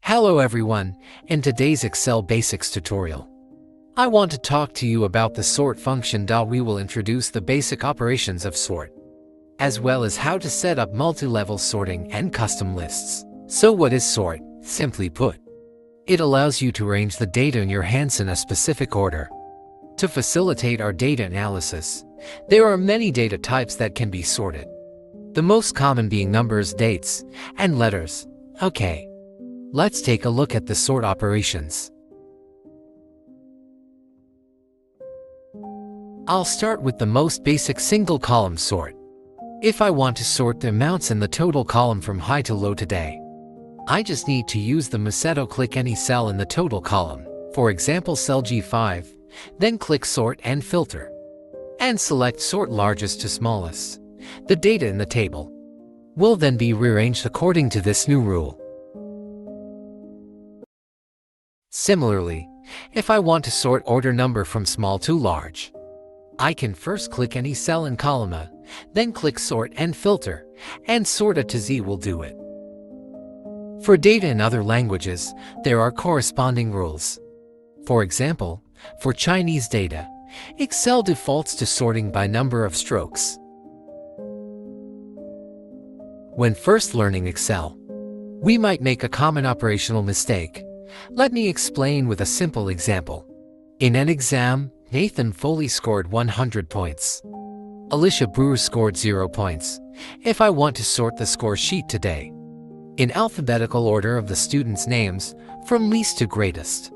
Hello everyone, in today's Excel Basics tutorial, I want to talk to you about the sort function. We will introduce the basic operations of sort, as well as how to set up multi-level sorting and custom lists. So what is sort? Simply put, it allows you to arrange the data in your hands in a specific order. To facilitate our data analysis, there are many data types that can be sorted. The most common being numbers, dates, and letters. Okay. Let's take a look at the sort operations. I'll start with the most basic single column sort. If I want to sort the amounts in the total column from high to low today, I just need to use the Macedo. Click any cell in the total column, for example cell G5, then click Sort and Filter, and select Sort largest to smallest. The data in the table will then be rearranged according to this new rule. Similarly, if I want to sort order number from small to large, I can first click any cell in column A, then click Sort and Filter, and Sort A to Z will do it. For data in other languages, there are corresponding rules. For example, for Chinese data, Excel defaults to sorting by number of strokes. When first learning Excel, we might make a common operational mistake. Let me explain with a simple example. In an exam, Nathan Foley scored 100 points. Alicia Brewer scored 0 points. If I want to sort the score sheet today, in alphabetical order of the students' names, from least to greatest.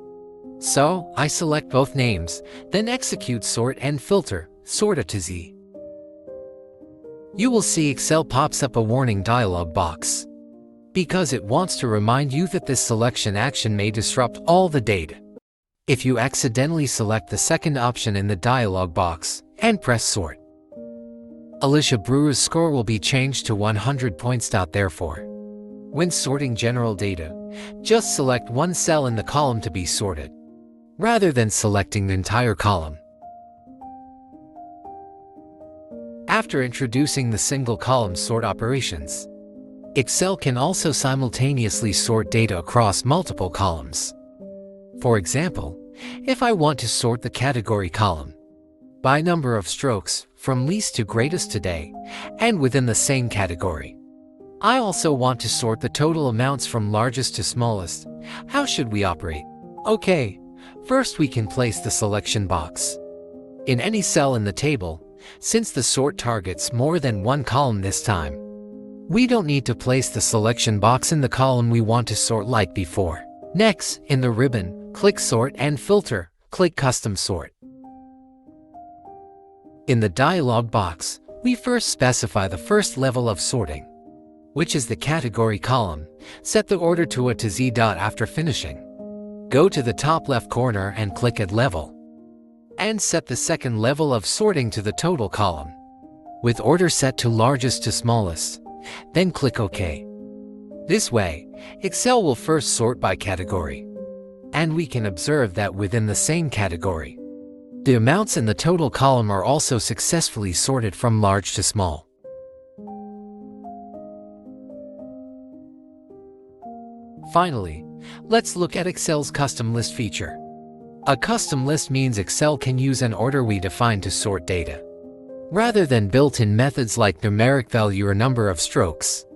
So, I select both names, then execute Sort and Filter, Sort A to Z. You will see Excel pops up a warning dialog box, because it wants to remind you that this selection action may disrupt all the data. If you accidentally select the second option in the dialog box and press Sort, Alicia Brewer's score will be changed to 100 points. Therefore, when sorting general data, just select one cell in the column to be sorted, rather than selecting the entire column. After introducing the single column sort operations, Excel can also simultaneously sort data across multiple columns. For example, if I want to sort the category column by number of strokes from least to greatest today and within the same category, I also want to sort the total amounts from largest to smallest. How should we operate? Okay, first we can place the selection box in any cell in the table. Since the sort targets more than one column this time, we don't need to place the selection box in the column we want to sort like before. Next, in the ribbon, click Sort and Filter, click Custom Sort. In the dialog box, we first specify the first level of sorting, which is the category column. Set the order to A to Z. After finishing, go to the top left corner and click Add Level, and set the second level of sorting to the total column, with order set to largest to smallest. Then click OK. This way, Excel will first sort by category, and we can observe that within the same category, the amounts in the total column are also successfully sorted from large to small. Finally, let's look at Excel's custom list feature. A custom list means Excel can use an order we define to sort data, rather than built-in methods like numeric value or number of strokes.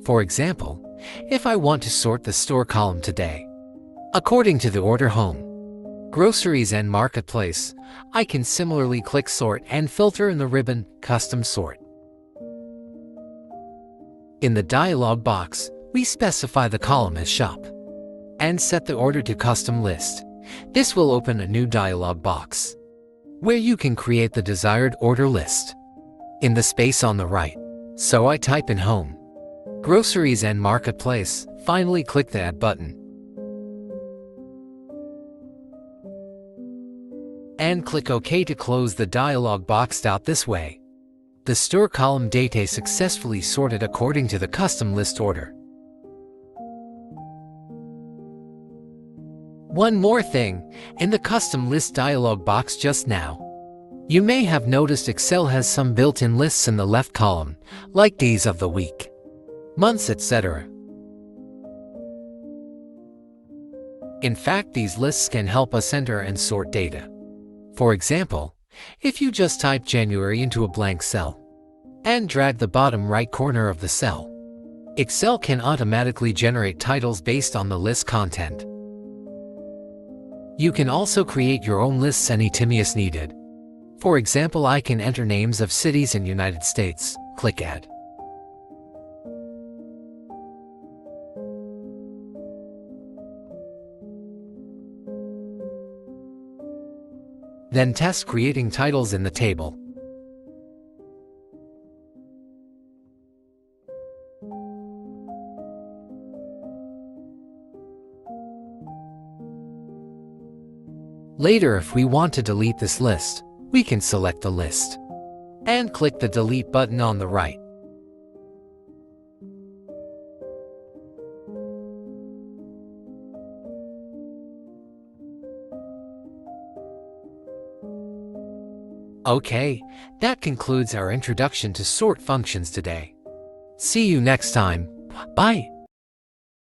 For example, if I want to sort the store column today according to the order Home, Groceries and Marketplace, I can similarly click Sort and Filter in the ribbon Custom Sort. In the dialog box, we specify the column as Shop and set the order to Custom List. This will open a new dialog box where you can create the desired order list in the space on the right. So I type in Home, Groceries and Marketplace, finally click the Add button, and click OK to close the dialog box. This way, the store column data is successfully sorted according to the custom list order. One more thing, in the custom list dialog box just now, you may have noticed Excel has some built-in lists in the left column, like days of the week, months, etc. In fact, these lists can help us enter and sort data. For example, if you just type January into a blank cell and drag the bottom right corner of the cell, Excel can automatically generate titles based on the list content. You can also create your own lists anytime as needed. For example, I can enter names of cities in United States, click Add. Then test creating titles in the table. Later, if we want to delete this list, we can select the list and click the Delete button on the right. Okay, that concludes our introduction to sort functions today. See you next time. Bye.